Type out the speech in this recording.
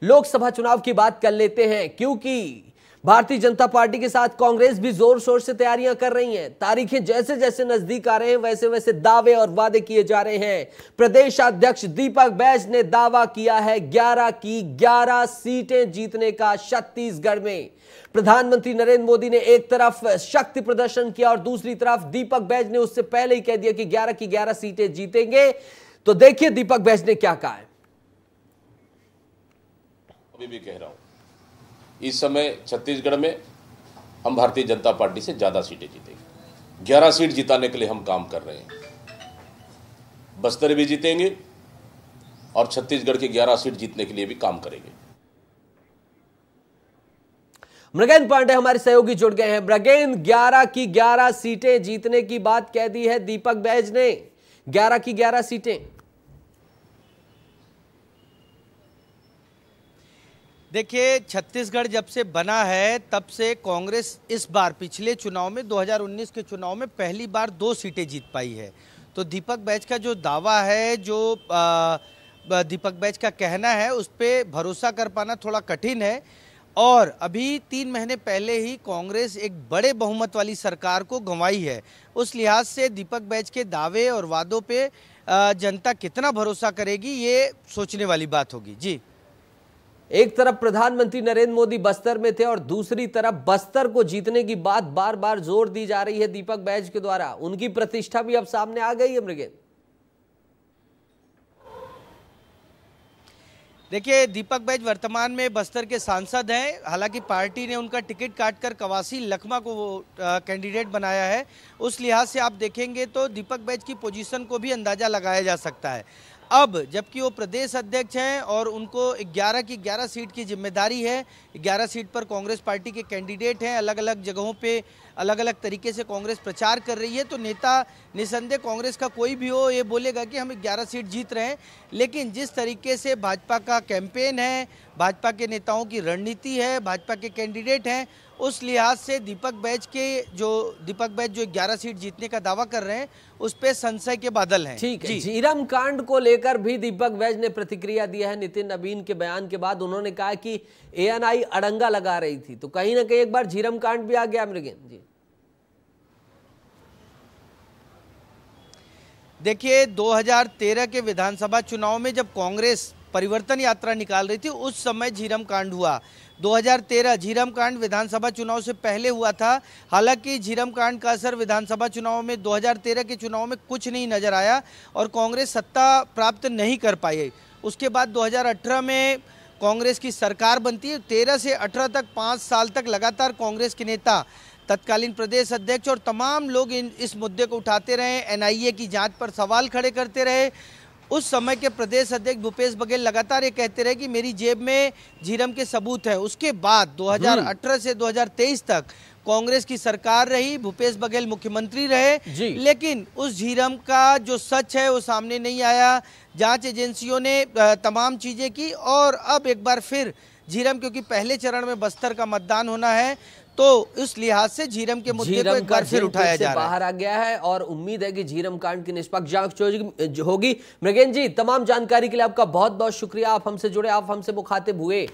लोकसभा चुनाव की बात कर लेते हैं, क्योंकि भारतीय जनता पार्टी के साथ कांग्रेस भी जोर शोर से तैयारियां कर रही है। तारीखें जैसे जैसे नजदीक आ रहे हैं वैसे वैसे दावे और वादे किए जा रहे हैं। प्रदेश अध्यक्ष दीपक बैज ने दावा किया है 11 की 11 सीटें जीतने का छत्तीसगढ़ में। प्रधानमंत्री नरेंद्र मोदी ने एक तरफ शक्ति प्रदर्शन किया और दूसरी तरफ दीपक बैज ने उससे पहले ही कह दिया कि 11 की 11 सीटें जीतेंगे। तो देखिए दीपक बैज ने क्या कहा है। अभी भी कह रहा हूं, इस समय छत्तीसगढ़ में हम भारतीय जनता पार्टी से ज्यादा सीटें जीतेंगे। 11 सीट जिताने के लिए हम काम कर रहे हैं। बस्तर भी जीतेंगे और छत्तीसगढ़ की 11 सीट जीतने के लिए भी काम करेंगे। मृगेंद्र पांडे हमारे सहयोगी जुड़ गए हैं। मृगेंद्र, 11 की 11 सीटें जीतने की बात कह दी है दीपक बैज ने। 11 की 11 सीटें। देखिए, छत्तीसगढ़ जब से बना है तब से कांग्रेस इस बार पिछले चुनाव में 2019 के चुनाव में पहली बार 2 सीटें जीत पाई है। तो दीपक बैज का जो दावा है, जो दीपक बैज का कहना है, उस पर भरोसा कर पाना थोड़ा कठिन है। और अभी 3 महीने पहले ही कांग्रेस एक बड़े बहुमत वाली सरकार को गंवाई है। उस लिहाज से दीपक बैज के दावे और वादों पे जनता कितना भरोसा करेगी, ये सोचने वाली बात होगी। जी, एक तरफ प्रधानमंत्री नरेंद्र मोदी बस्तर में थे और दूसरी तरफ बस्तर को जीतने की बात बार बार जोर दी जा रही है दीपक बैज के द्वारा। उनकी प्रतिष्ठा भी अब सामने आ गई है। मृगेंद्र, देखिए, दीपक बैज वर्तमान में बस्तर के सांसद हैं। हालांकि पार्टी ने उनका टिकट काटकर कवासी लखमा को कैंडिडेट बनाया है। उस लिहाज से आप देखेंगे तो दीपक बैज की पोजीशन को भी अंदाजा लगाया जा सकता है। अब जबकि वो प्रदेश अध्यक्ष हैं और उनको 11 की 11 सीट की जिम्मेदारी है। 11 सीट पर कांग्रेस पार्टी के कैंडिडेट हैं। अलग अलग जगहों पे अलग अलग तरीके से कांग्रेस प्रचार कर रही है। तो नेता निसंदेह कांग्रेस का कोई भी हो, ये बोलेगा कि हम 11 सीट जीत रहे हैं। लेकिन जिस तरीके से भाजपा का कैंपेन है, भाजपा के नेताओं की रणनीति है, भाजपा के कैंडिडेट हैं, उस लिहाज से दीपक बैज जो 11 सीट जीतने का दावा कर रहे हैं, उस पे संशय के बादल हैं। ठीक है। झीरम कांड को लेकर भी दीपक बैज ने प्रतिक्रिया दिया है। नितिन नवीन के बयान के बाद उन्होंने कहा कि एएनआई अड़ंगा लगा रही थी। तो कहीं ना कहीं एक बार झीरम कांड भी आ गया। मृगेंद्र जी, देखिए, 2013 के विधानसभा चुनाव में जब कांग्रेस परिवर्तन यात्रा निकाल रही थी, उस समय झीरम कांड हुआ। 2013 झीरम कांड विधानसभा चुनाव से पहले हुआ था। हालांकि झीरम कांड का असर विधानसभा चुनाव में 2013 के चुनाव में कुछ नहीं नजर आया और कांग्रेस सत्ता प्राप्त नहीं कर पाई। उसके बाद 2018 में कांग्रेस की सरकार बनती है। 13 से 18 तक 5 साल तक लगातार कांग्रेस के नेता, तत्कालीन प्रदेश अध्यक्ष और तमाम लोग इस मुद्दे को उठाते रहे। एनआईए की जांच पर सवाल खड़े करते रहे। उस समय के प्रदेश अध्यक्ष भूपेश बघेल लगातार ये कहते रहे कि मेरी जेब में झीरम के सबूत है। उसके बाद 2018 से 2023 तक कांग्रेस की सरकार रही, भूपेश बघेल मुख्यमंत्री रहे, लेकिन उस झीरम का जो सच है वो सामने नहीं आया। जांच एजेंसियों ने तमाम चीजें की और अब एक बार फिर झीरम, क्योंकि पहले चरण में बस्तर का मतदान होना है, तो इस लिहाज से झीरम के मुद्दे को एक बार फिर उठाया जा रहा है, बाहर आ गया है और उम्मीद है कि झीरम कांड की निष्पक्ष जांच होगी। मृगेंद्र जी, तमाम जानकारी के लिए आपका बहुत बहुत शुक्रिया। आप हमसे जुड़े, आप हमसे मुखातिब हुए।